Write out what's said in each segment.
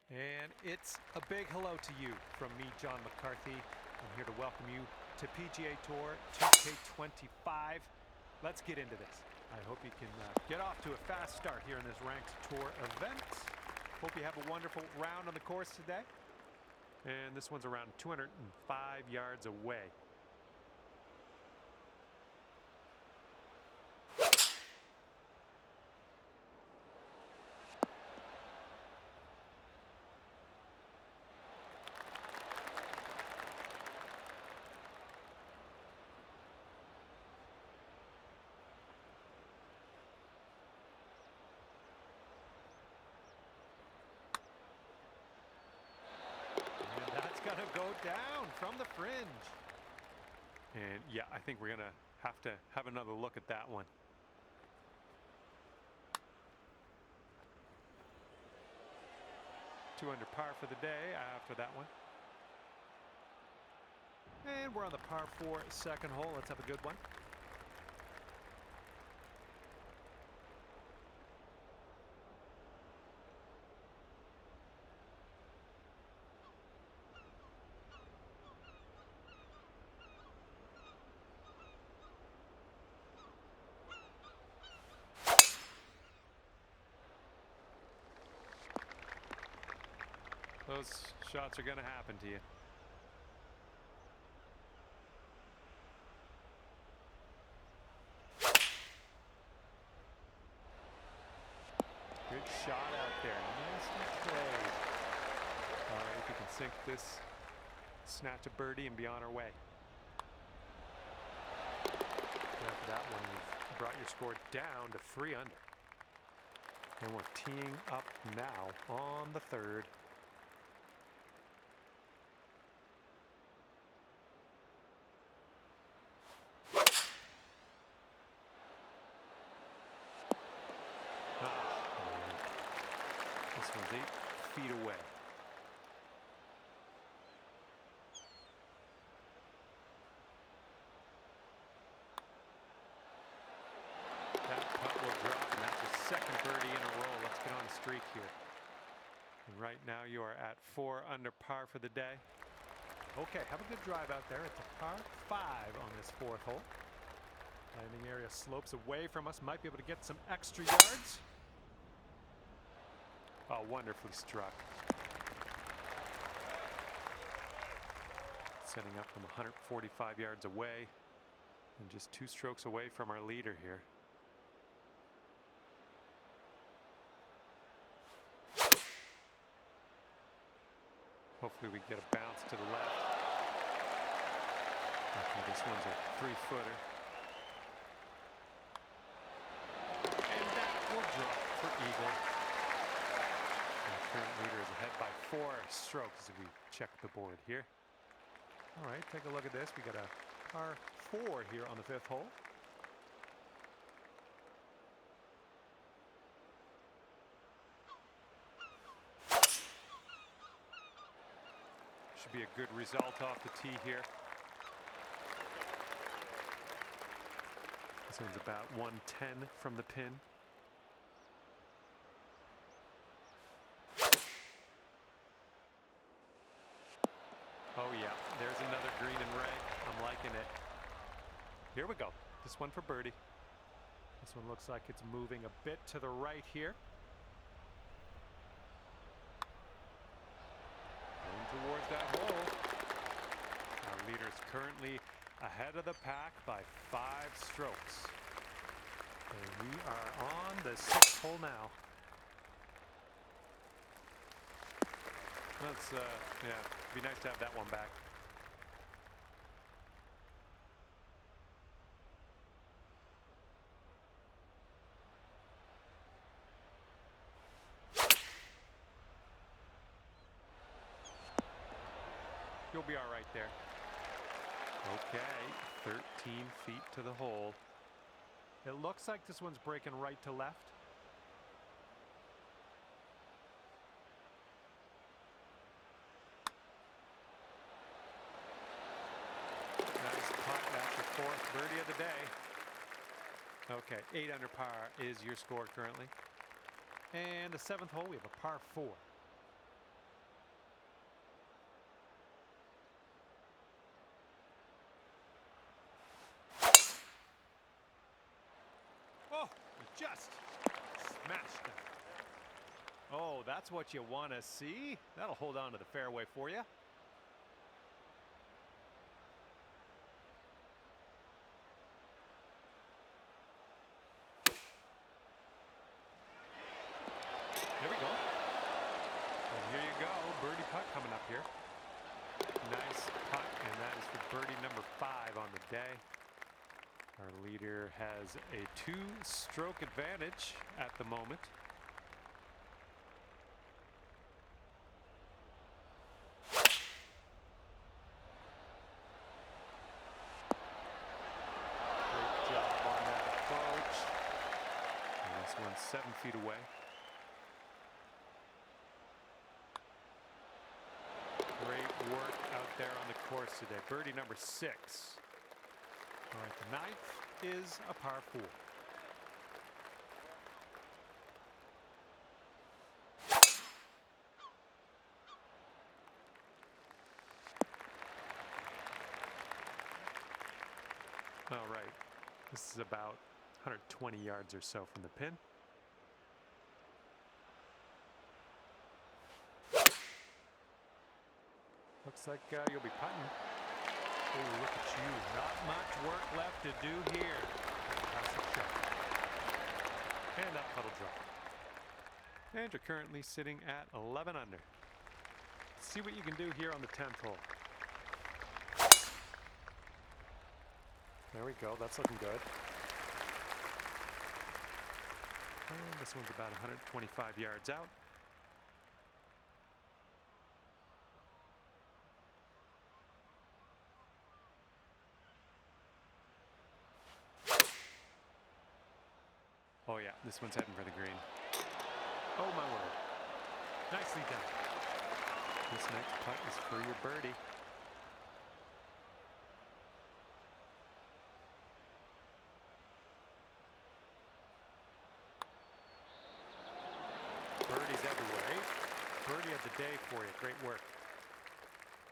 And it's a big hello to you from me, John McCarthy. I'm here to welcome you to PGA Tour 2K25. Let's get into this. I hope you can get off to a fast start here in this ranked tour event. Hope you have a wonderful round on the course today. And this one's around 205 yards away. Gonna go down from the fringe. And yeah, I think we're gonna have to have another look at that one. Two under par for the day after that one. And we're on the par 4 second hole. Let's have a good one. Those shots are going to happen to you. Good shot out there. Nicely played. All right, if you can sink this, snatch a birdie and be on our way. After that one, you've brought your score down to 3 under. And we're teeing up now on the third. This one's 8 feet away. That putt will drop, and that's a second birdie in a row. Let's get on a streak here. And right now you are at 4 under par for the day. Okay, have a good drive out there. It's a par 5 on this 4th hole. Landing area slopes away from us. Might be able to get some extra yards. Oh, wonderfully struck. Setting up from 145 yards away and just 2 strokes away from our leader here. Hopefully we get a bounce to the left. I think this one's a 3-footer. And that will drop for eagle. Current leader is ahead by 4 strokes as we check the board here. All right, take a look at this. We got a par 4 here on the 5th hole. Should be a good result off the tee here. This one's about 110 from the pin. Oh yeah, there's another green and red. I'm liking it. Here we go. This one for birdie. This one looks like it's moving a bit to the right here. Going towards that hole. Our leader is currently ahead of the pack by 5 strokes. And we are on the 6th hole now. That's, yeah, it'd be nice to have that one back. You'll be all right there. Okay, 13 feet to the hole. It looks like this one's breaking right to left. Fourth birdie of the day. Okay, 8 under par is your score currently. And the 7th hole, we have a par 4. Just smashed it. Oh, that's what you want to see. That'll hold on to the fairway for you. There we go. And here you go, birdie putt coming up here. Nice putt, and that is for birdie number 5 on the day. Our leader has a 2-stroke advantage at the moment. Great job on that approach. And this one's 7 feet away. Great work out there on the course today. Birdie number 6. All right, the 9th is a par 4. All right, this is about 120 yards or so from the pin. Looks like you'll be putting. Oh, look at you. Not much work left to do here. Fantastic shot. And that puddle drop. And you're currently sitting at 11 under. See what you can do here on the 10th hole. There we go. That's looking good. And this one's about 125 yards out. Oh yeah, this one's heading for the green. Oh my word. Nicely done. This next putt is for your birdie. Birdies everywhere. Birdie of the day for you. Great work.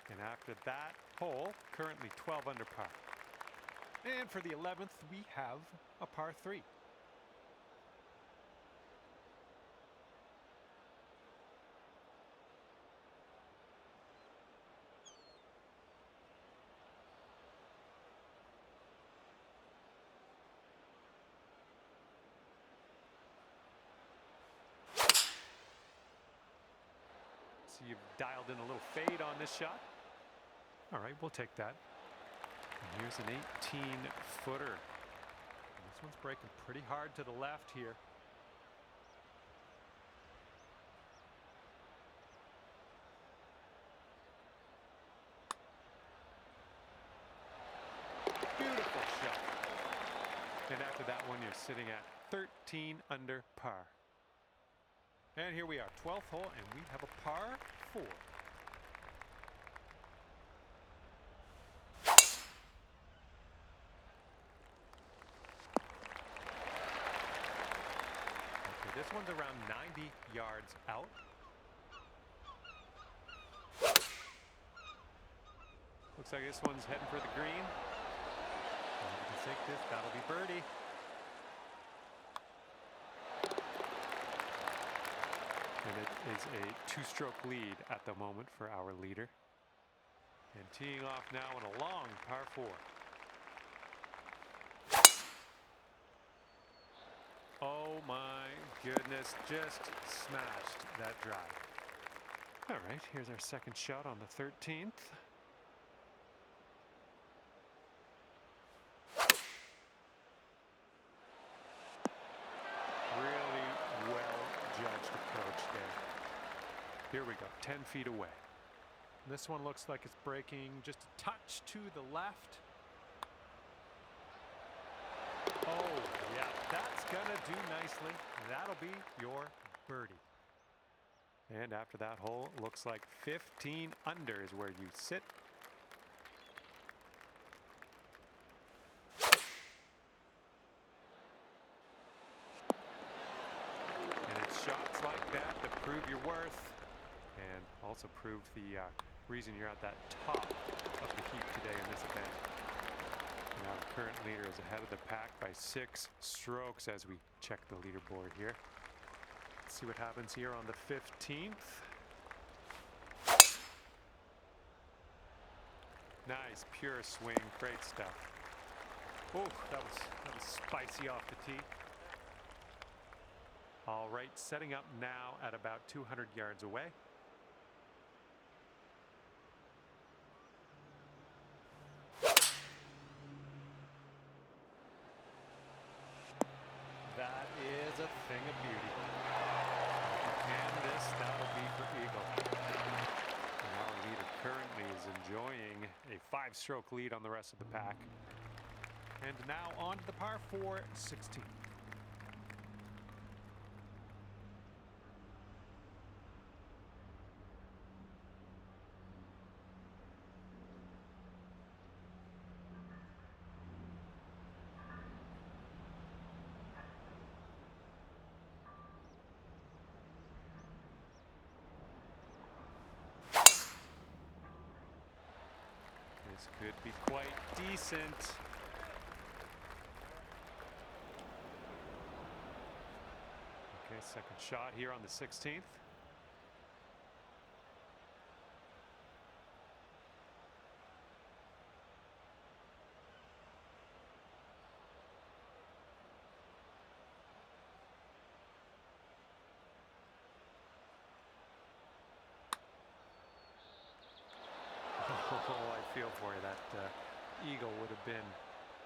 And after that hole, currently 12 under par. And for the 11th, we have a par 3. So you've dialed in a little fade on this shot. All right, we'll take that. And here's an 18-footer. This one's breaking pretty hard to the left here. Beautiful shot. And after that one, you're sitting at 13 under par. And here we are, 12th hole, and we have a par 4. Okay, this one's around 90 yards out. Looks like this one's heading for the green. And you can take this, that'll be birdie. And it is a 2-stroke lead at the moment for our leader. And teeing off now on a long par 4. Oh my goodness, just smashed that drive. All right, here's our second shot on the 13th. Here we go, 10 feet away. This one looks like it's breaking just a touch to the left. Oh, yeah, that's gonna do nicely. That'll be your birdie. And after that hole, looks like 15 under is where you sit. And it's shots like that that prove your worth. And also proved the reason you're at that top of the heap today in this event. And Now the current leader is ahead of the pack by 6 strokes as we check the leaderboard here. Let's see what happens here on the 15th. Nice, pure swing, great stuff. Oh, that was spicy off the tee. All right, setting up now at about 200 yards away. That is a thing of beauty. And this, that'll be for eagle. And our leader currently is enjoying a 5-stroke lead on the rest of the pack. And now on to the par 4 16. This could be quite decent. Okay, second shot here on the 16th. Oh, I feel for you. That eagle would have been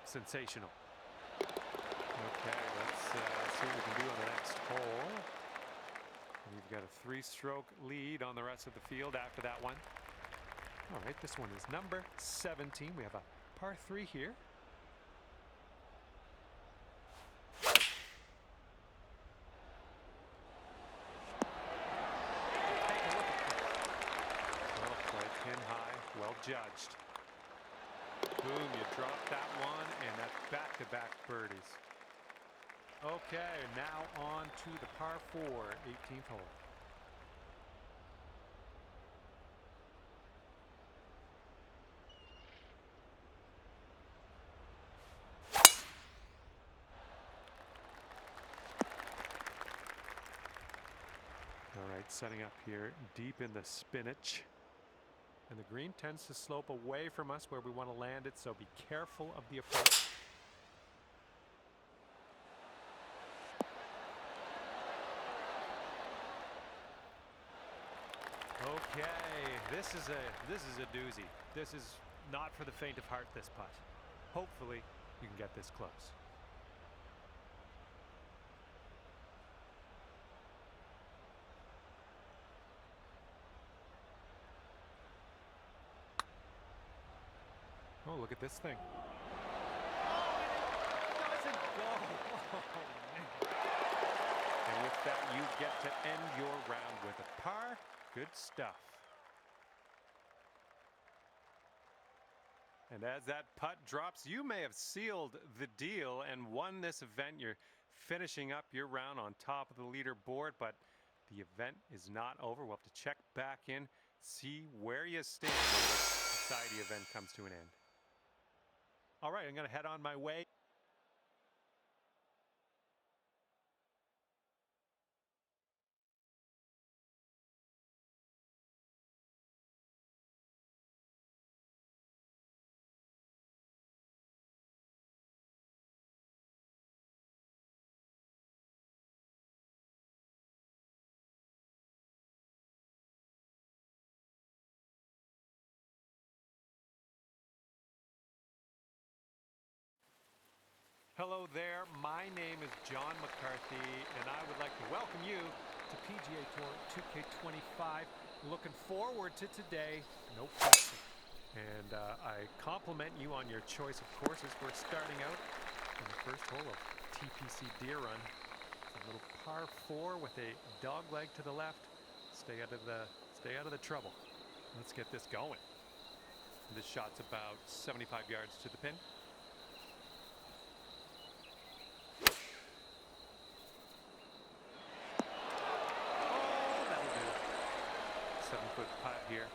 sensational. Okay, let's see what we can do on the next hole. We've got a 3-stroke lead on the rest of the field after that one. All right, this one is number 17. We have a par 3 here. Well played, pin high, well judged. Boom, you drop that one, and that's back-to-back birdies. Okay, now on to the par 4, 18th hole. All right, setting up here deep in the spinach. And the green tends to slope away from us where we want to land it, so be careful of the approach. Okay, this is a doozy. This is not for the faint of heart, this putt. Hopefully, you can get this close. Oh, look at this thing. Oh, it doesn't go. Oh, man. And with that, you get to end your round with a par. Good stuff. And as that putt drops, you may have sealed the deal and won this event. You're finishing up your round on top of the leaderboard, but the event is not over. We'll have to check back in, see where you stand when this society event comes to an end. All right, I'm going to head on my way. Hello there, my name is John McCarthy, and I would like to welcome you to PGA Tour 2K25. Looking forward to today, no question. And I compliment you on your choice of courses. We're starting out in the first hole of TPC Deer Run. It's a little par 4 with a dog leg to the left. Stay out of the trouble. Let's get this going. This shot's about 75 yards to the pin. Putt here.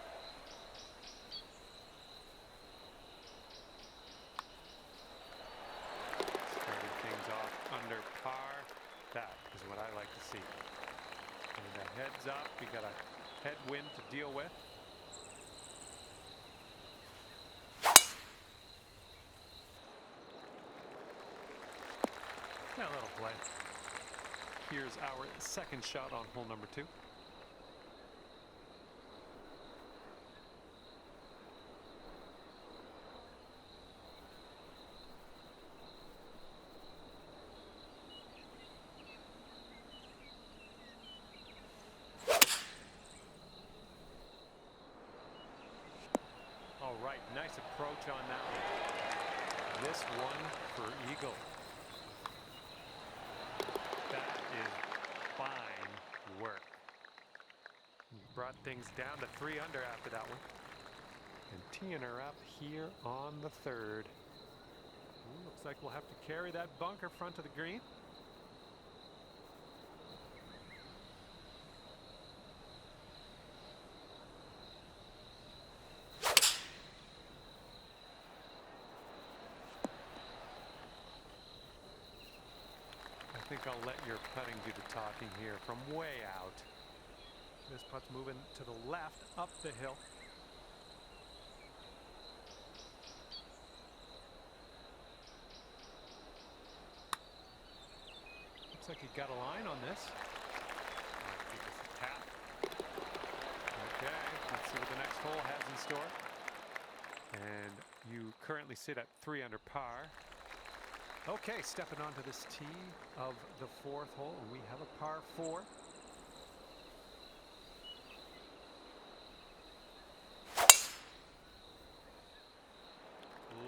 heads up. We got a headwind to deal with. Yeah, a little play. Here's our second shot on hole number 2. All right, nice approach on that one. This one for eagle. That is fine work. We brought things down to 3 under after that one. And teeing her up here on the 3rd. Ooh, looks like we'll have to carry that bunker front to the green. I think I'll let your putting do the talking here from way out. This putt's moving to the left up the hill. Looks like he got a line on this. I think it's a tap. Okay, let's see what the next hole has in store. And you currently sit at 3 under par. Okay, stepping onto this tee of the 4th hole, and we have a par 4.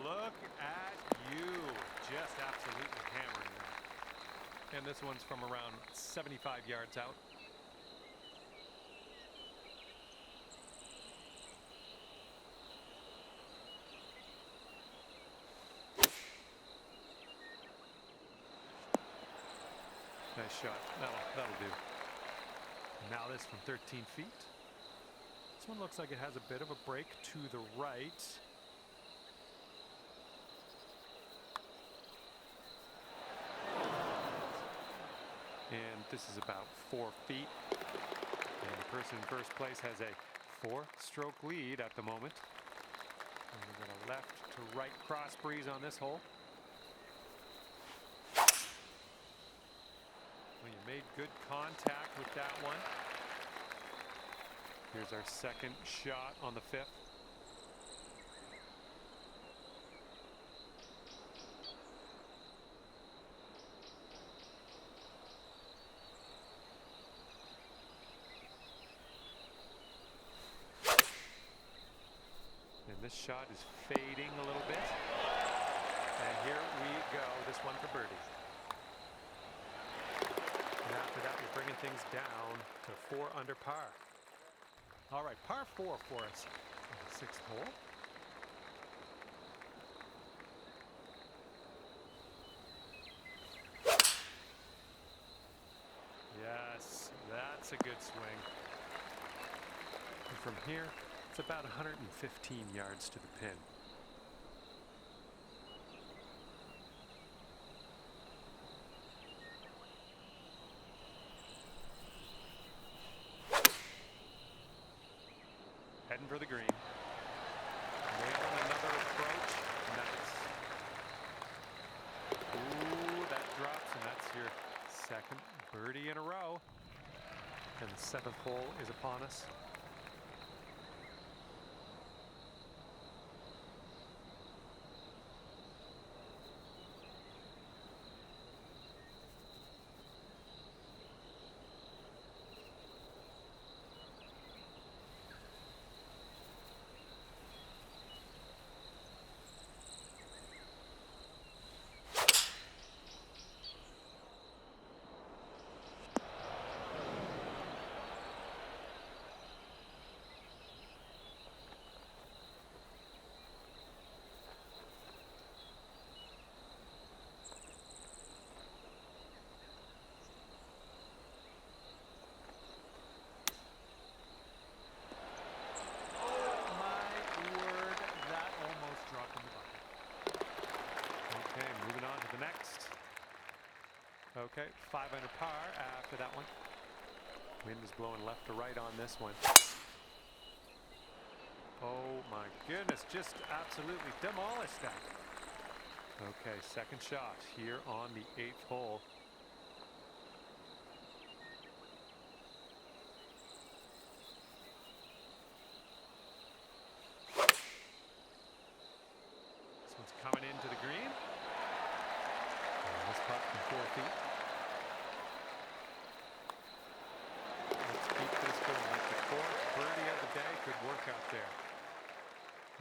Look at you, just absolutely hammering that. And this one's from around 75 yards out. Nice shot. That'll do. Now this from 13 feet. This one looks like it has a bit of a break to the right. And this is about 4 feet. And the person in first place has a 4-stroke lead at the moment. And we've got a left to right cross breeze on this hole. Well, you made good contact with that one. Here's our second shot on the 5th. And this shot is fading a little bit. And here we go, this one for birdie. And after that, we're bringing things down to 4 under par. All right, par 4 for us on the 6th hole. Yes, that's a good swing. And from here, it's about 115 yards to the pin. Heading for the green. Nailing another approach. Nice. Ooh, that drops, and that's your second birdie in a row. And the 7th hole is upon us. Okay, 5 under par after that one. Wind is blowing left to right on this one. Oh my goodness, just absolutely demolished that. Okay, second shot here on the 8th hole. This one's coming into the green. And this putt from 4 feet. Let's keep this going. That's the 4th birdie of the day. Good work out there.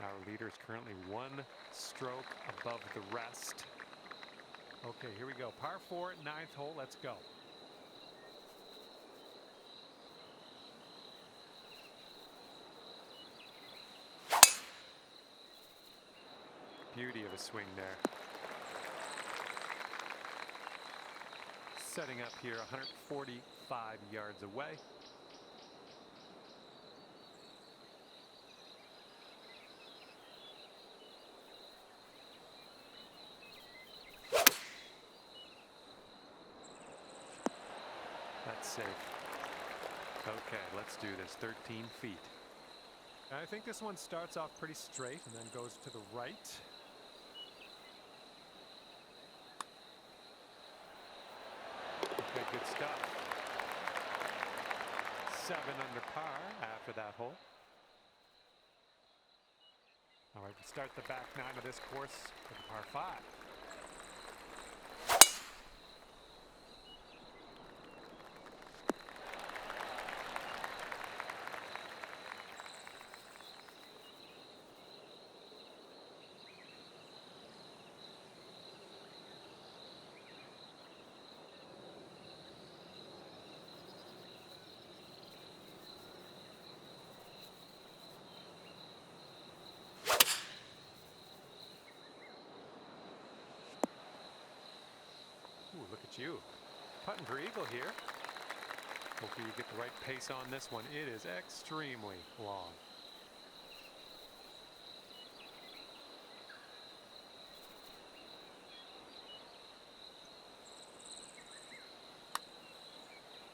Our leader is currently 1 stroke above the rest. Okay, here we go. Par 4, 9th hole. Let's go. Beauty of a swing there. Setting up here 145 yards away. That's safe. Okay, let's do this. 13 feet. I think this one starts off pretty straight and then goes to the right. Okay, good stuff. 7 under par after that hole. All right, we start the back 9 of this course with a par 5. Ooh, look at you. Putting for eagle here. Hopefully you get the right pace on this one. It is extremely long.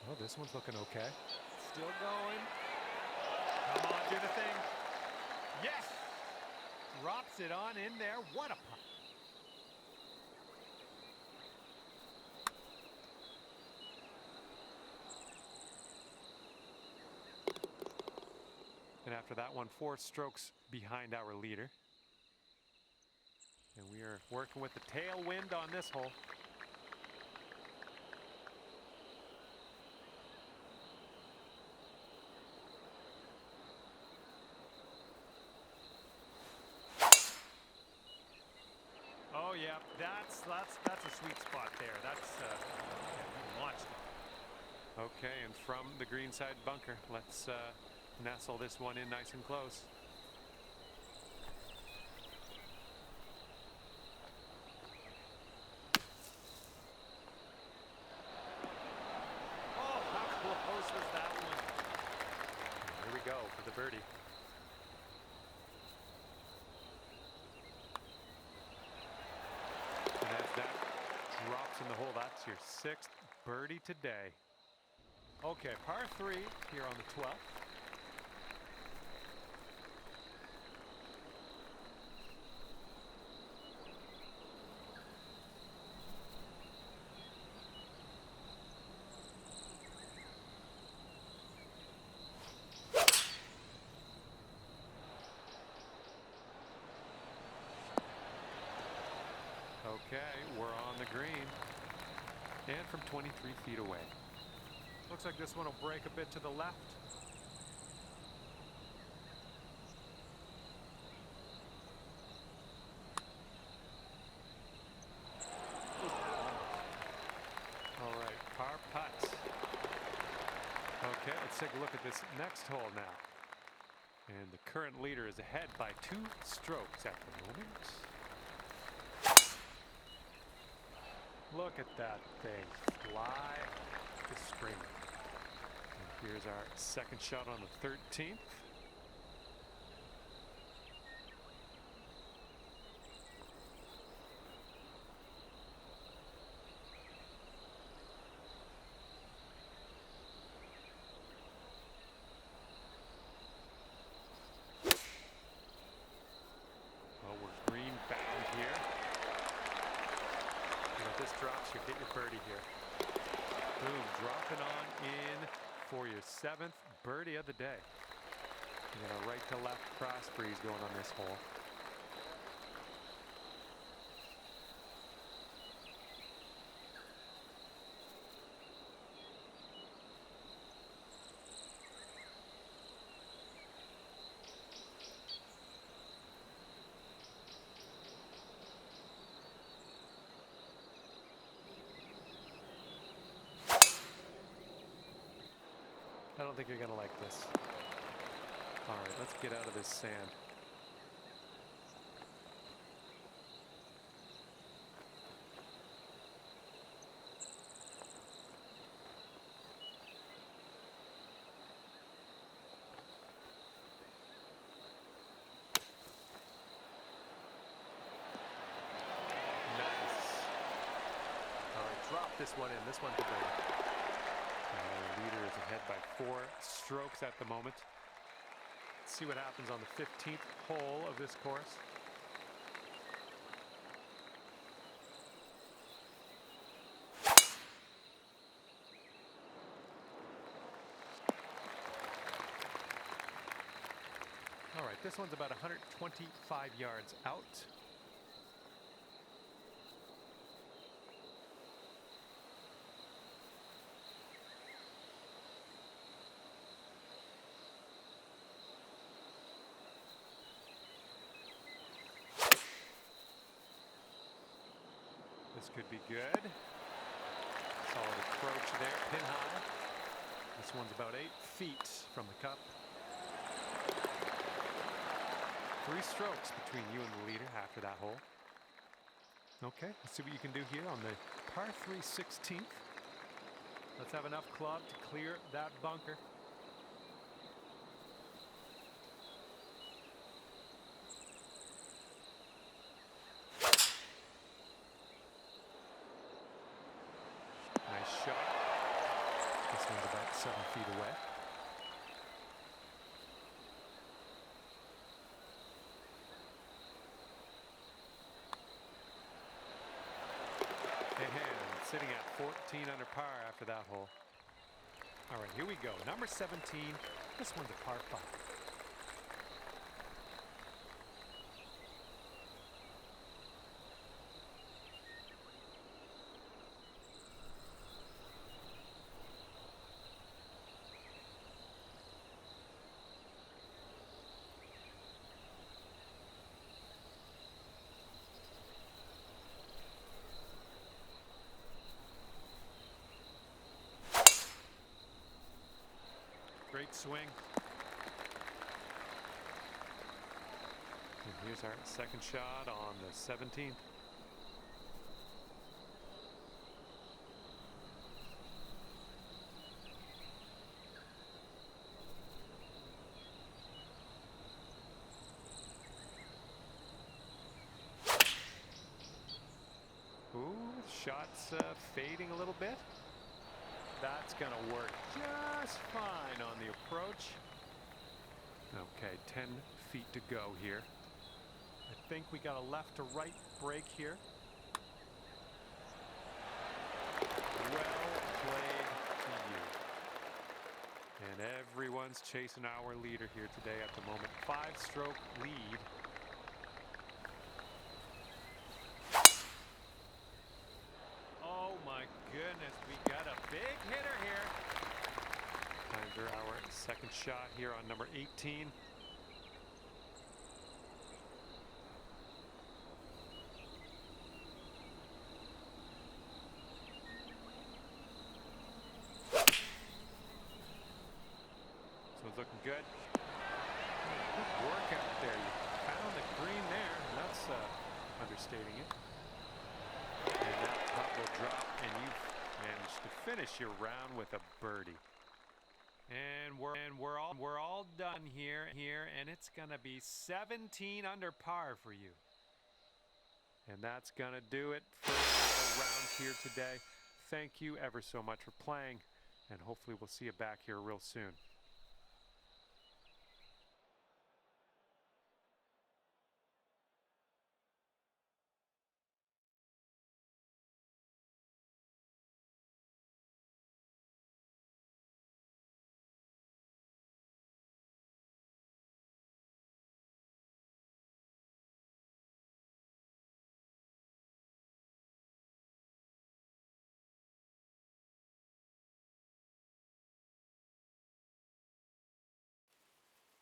Oh, this one's looking okay. Still going. Come on, do the thing. Yes! Drops it on in there. What a putt. And after that one, 4 strokes behind our leader. And we are working with the tailwind on this hole. Oh yeah, that's a sweet spot there. That's launched it. Okay, and from the greenside bunker, let's nestle this one in nice and close. Oh, how close was that one? Here we go for the birdie. And as that drops in the hole, that's your 6th birdie today. Okay, par 3 here on the 12th. Okay, we're on the green. And from 23 feet away. Looks like this one will break a bit to the left. All right, par putt. Okay, let's take a look at this next hole now. And the current leader is ahead by 2 strokes at the moment. Look at that thing fly the string. And here's our second shot on the 13th. pressure. Get your birdie here. Boom, dropping on in for your 7th birdie of the day. You got a right to left cross breeze going on this hole. I don't think you're gonna like this. All right, let's get out of this sand. Nice. All right, drop this one in. This one's the birdie. The leader is ahead by 4 strokes at the moment. Let's see what happens on the 15th hole of this course. All right, this one's about 125 yards out. This could be good. Solid approach there, pin high. This one's about 8 feet from the cup. 3 strokes between you and the leader after that hole. Okay, let's see what you can do here on the par 3 16th. Let's have enough club to clear that bunker. Nice shot. This one's about 7 feet away. And sitting at 14 under par after that hole. All right, here we go. Number 17. This one's a par 5. Great swing. And here's our second shot on the 17th. Ooh, shots fading a little bit. That's gonna work just fine on the approach. Okay, 10 feet to go here. I think we got a left to right break here. Well played to you. And everyone's chasing our leader here today at the moment. 5-stroke lead. Oh my goodness, we got a big hitter here. Time for our second shot here on number 18. So it's looking good. Good work out there. You found the green there. That's understating it. And that putt will drop, and you've managed to finish your round with a birdie. And we're all done here, and it's gonna be 17 under par for you. And that's gonna do it for our round here today. Thank you ever so much for playing, and hopefully we'll see you back here real soon.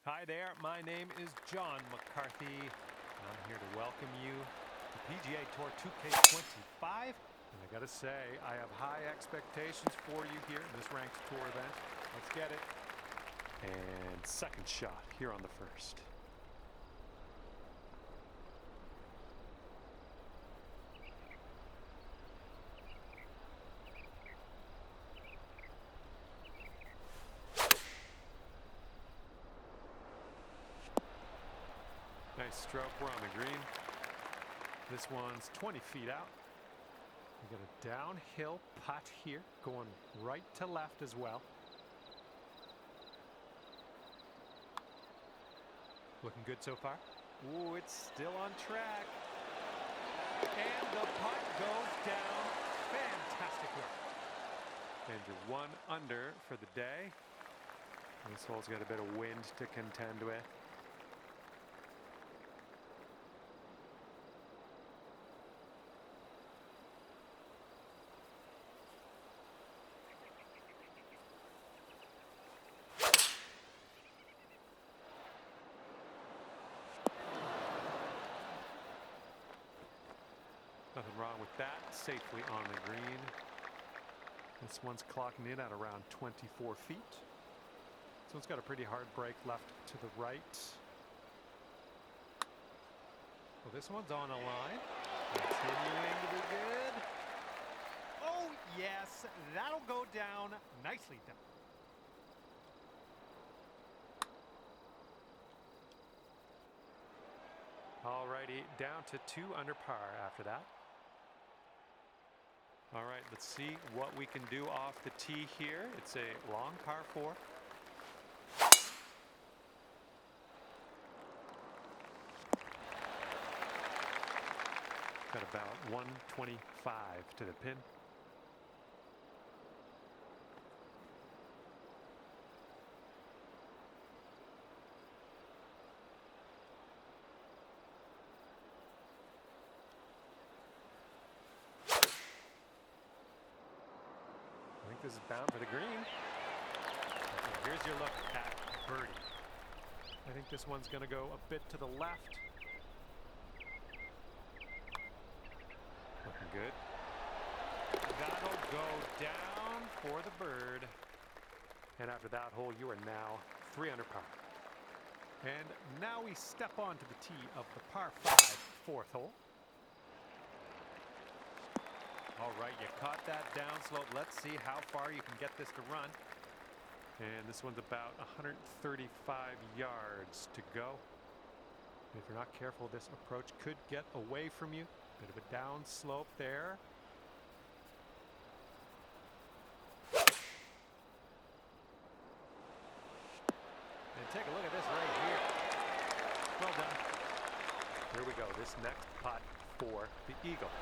Hi there, my name is John McCarthy, and I'm here to welcome you to PGA Tour 2K25. And I gotta say, I have high expectations for you here in this ranked tour event. Let's get it. And second shot here on the first. Nice stroke, we're on the green. This one's 20 feet out. We got a downhill putt here, going right to left as well. Looking good so far. Ooh, it's still on track. And the putt goes down. Fantastic work. And you're 1 under for the day. This hole's got a bit of wind to contend with. Nothing wrong with that. Safely on the green. This one's clocking in at around 24 feet. This one's got a pretty hard break left to the right. Well, this one's on a line. Continuing to be good. Oh, yes. That'll go down. Nicely done. Alrighty, down to 2 under par after that. All right, let's see what we can do off the tee here. It's a long par 4. Got about 125 to the pin. I think this is bound for the green. Okay, here's your look at birdie. I think this one's going to go a bit to the left. Looking good. That'll go down for the bird. And after that hole, you are now 3 under par. And now we step onto the tee of the par 5 4th hole. All right, you caught that downslope. Let's see how far you can get this to run. And this one's about 135 yards to go. If you're not careful, this approach could get away from you. Bit of a downslope there. And take a look at this right here. Well done. Here we go. This next putt for the eagle.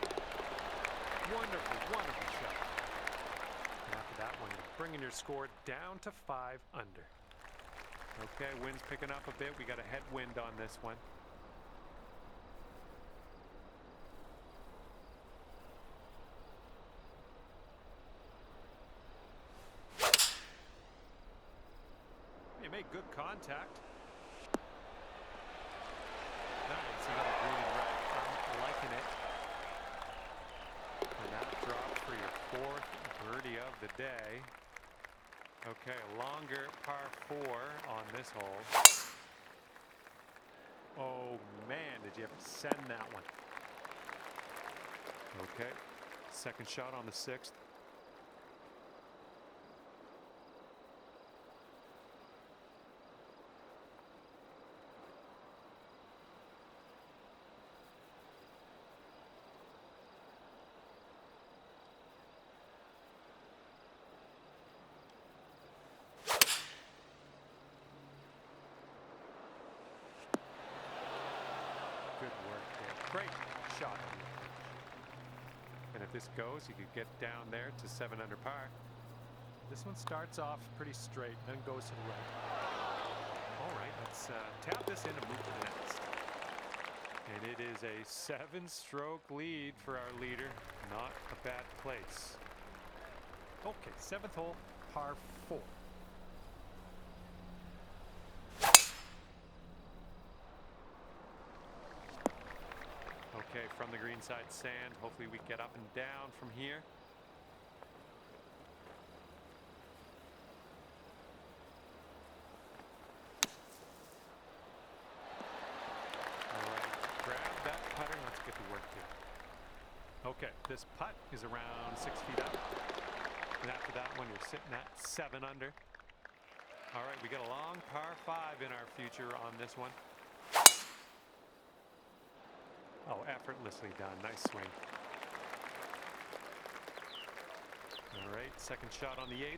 Wonderful, wonderful shot. And after that one, you're bringing your score down to 5 under. Okay, wind's picking up a bit. We got a headwind on this one. You made good contact. Nice, another green and red. I'm liking it. And that drop for your 4th birdie of the day. Okay, a longer par 4 on this hole. Oh man, did you ever send that one? Okay, second shot on the 6th. Good work there. Great shot. And if this goes, you could get down there to 7 under par. This one starts off pretty straight, then goes to the right. All right, let's tap this in and move to the next. And it is a 7-stroke lead for our leader. Not a bad place. Okay, 7th hole, par 4. from the greenside sand. Hopefully we get up and down from here. All right, grab that putter. Let's get to work here. Okay, this putt is around 6 feet up. And after that one, you're sitting at 7 under. All right, we got a long par 5 in our future on this one. Oh, effortlessly done. Nice swing. All right, second shot on the 8th.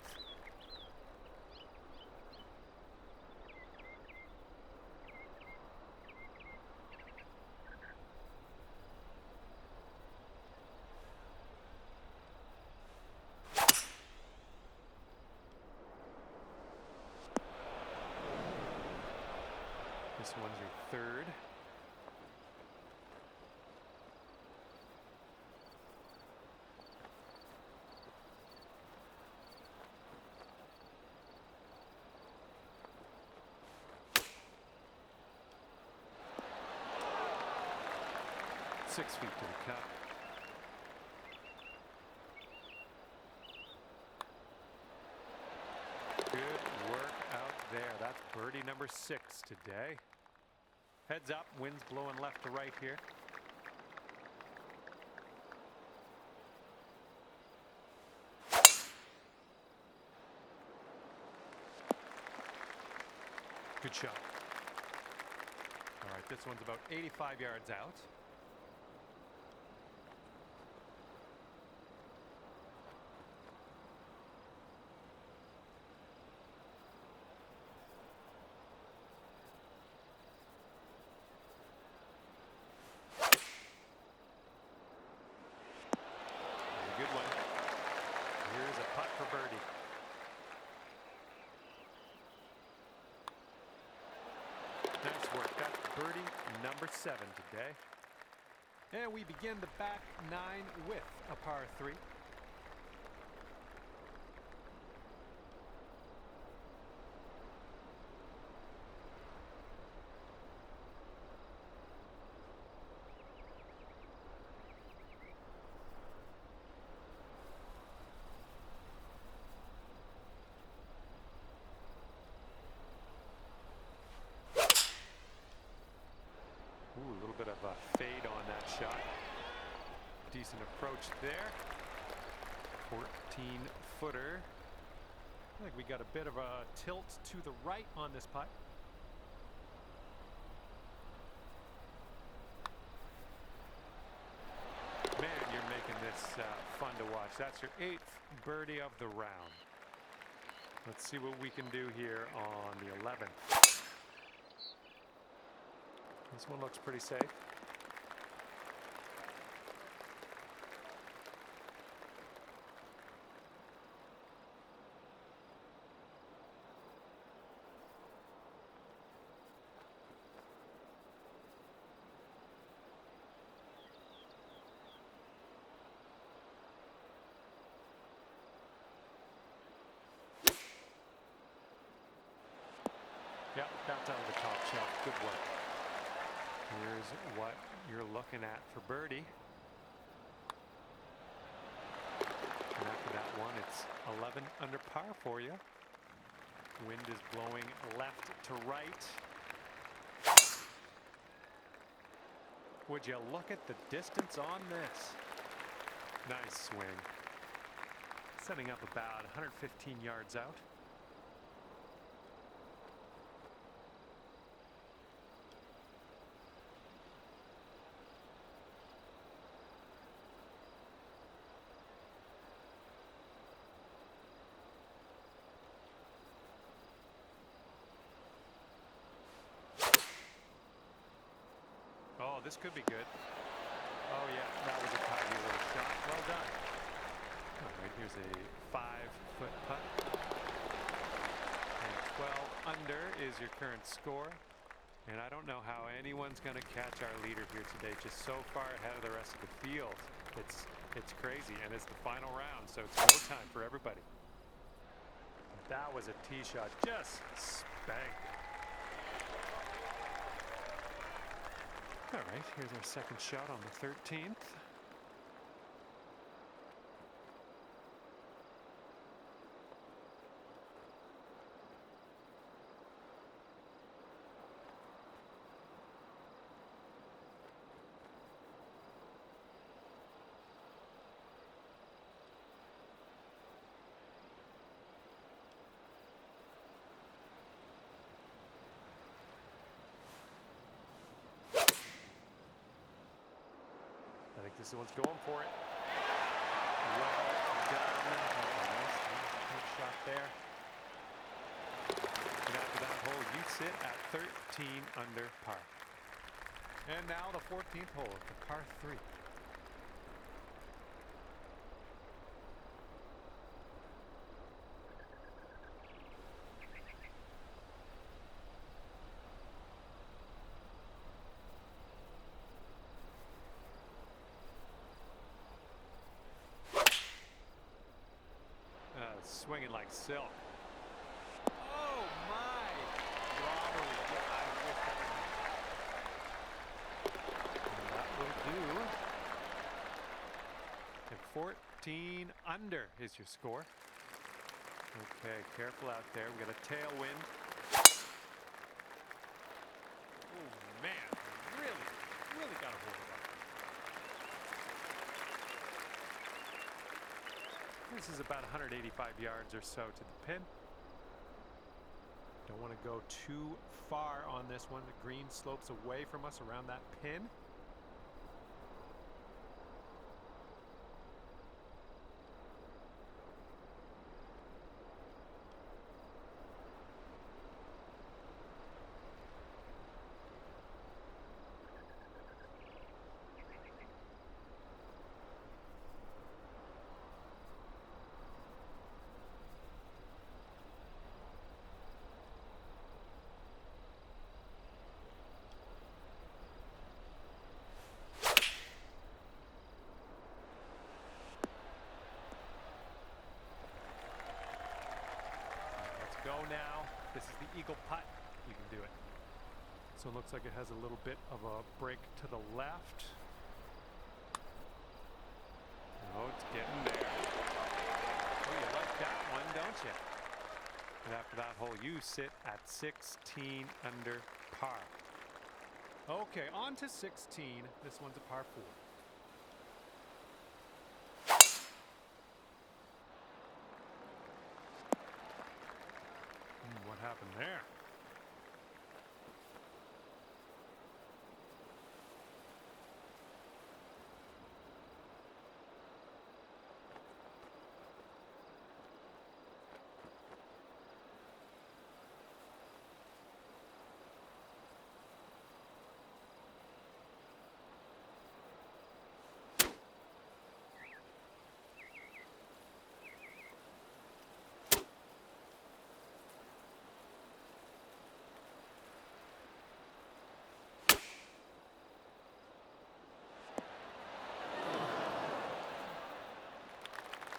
This one's your 3rd. Six feet to the cup. Good work out there. That's birdie number 6 today. Heads up, wind's blowing left to right here. Good shot. All right, this one's about 85 yards out. Good one. Here's a putt for birdie. Nice work. That's birdie number 7 today. And we begin the back 9 with a par 3. Ooh, a little bit of a fade on that shot. Decent approach there. 14-footer. I think we got a bit of a tilt to the right on this putt. Man, you're making this fun to watch. That's your 8th birdie of the round. Let's see what we can do here on the 11th. This one looks pretty safe. Yep, that's out of the top shelf. Good work. Here's what you're looking at for birdie. And after that one, it's 11 under par for you. Wind is blowing left to right. Would you look at the distance on this? Nice swing. Setting up about 115 yards out. Oh, this could be good. Oh, yeah, that was a tidy little shot. Well done. All right, here's a 5-foot putt. And 12 under is your current score. And I don't know how anyone's going to catch our leader here today. Just so far ahead of the rest of the field. It's crazy, and it's the final round, so it's go time for everybody. That was a tee shot. Just spanked. All right, Here's our second shot on the 13th. I think this one's going for it. Well done. Nice shot there. And after that hole, you sit at 13 under par. And now the 14th hole, the par 3. Swinging like silk. Oh my! Robbery. Yeah, I wish that would do. And 14 under is your score. Okay, careful out there. We got a tailwind. Oh man, really got a hold of that. This is about 185 yards or so to the pin. Don't want to go too far on this one. The green slopes away from us around that pin. Go now. This is the eagle putt. You can do it. So it looks like it has a little bit of a break to the left. Oh, it's getting there. Oh, you like that one, don't you? And after that hole, you sit at 16 under par. Okay, on to 16. This one's a par 4. What happened there?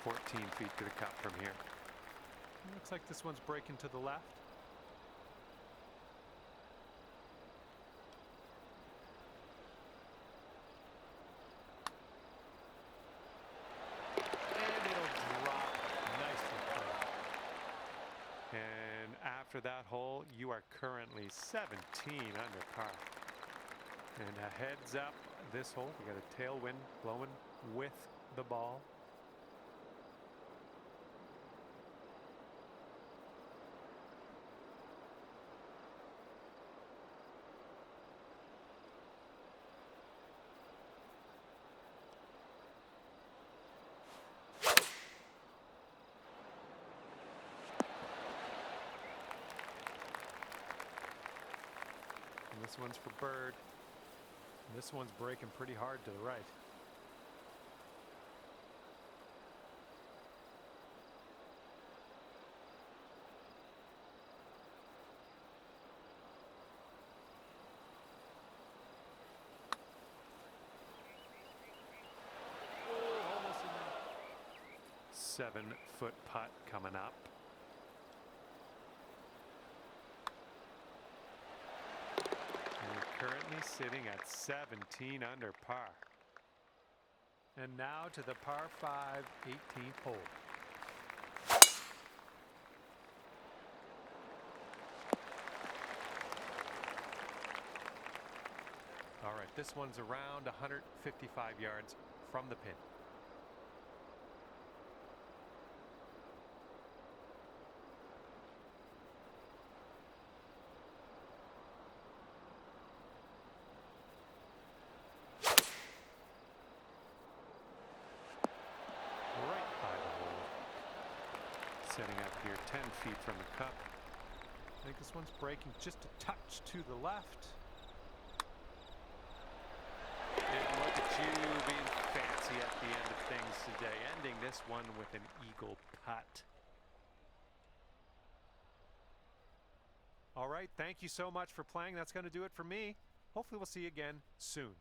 "14 feet to the cup from here." Looks like this one's breaking to the left. And it'll drop nicely close. And after that hole, you are currently 17 under par. And a heads up, this hole, we got a tailwind blowing with the ball. This one's for bird. And this one's breaking pretty hard to the right. Oh, almost in there. 7-foot putt coming up. currently sitting at 17 under par. And now to the par 5 18th hole. All right, this one's around 155 yards from the pin. Setting up here 10 feet from the cup. I think this one's breaking just a touch to the left. And look at you being fancy at the end of things today, ending this one with an eagle putt. All right, thank you so much for playing. That's going to do it for me. Hopefully we'll see you again soon.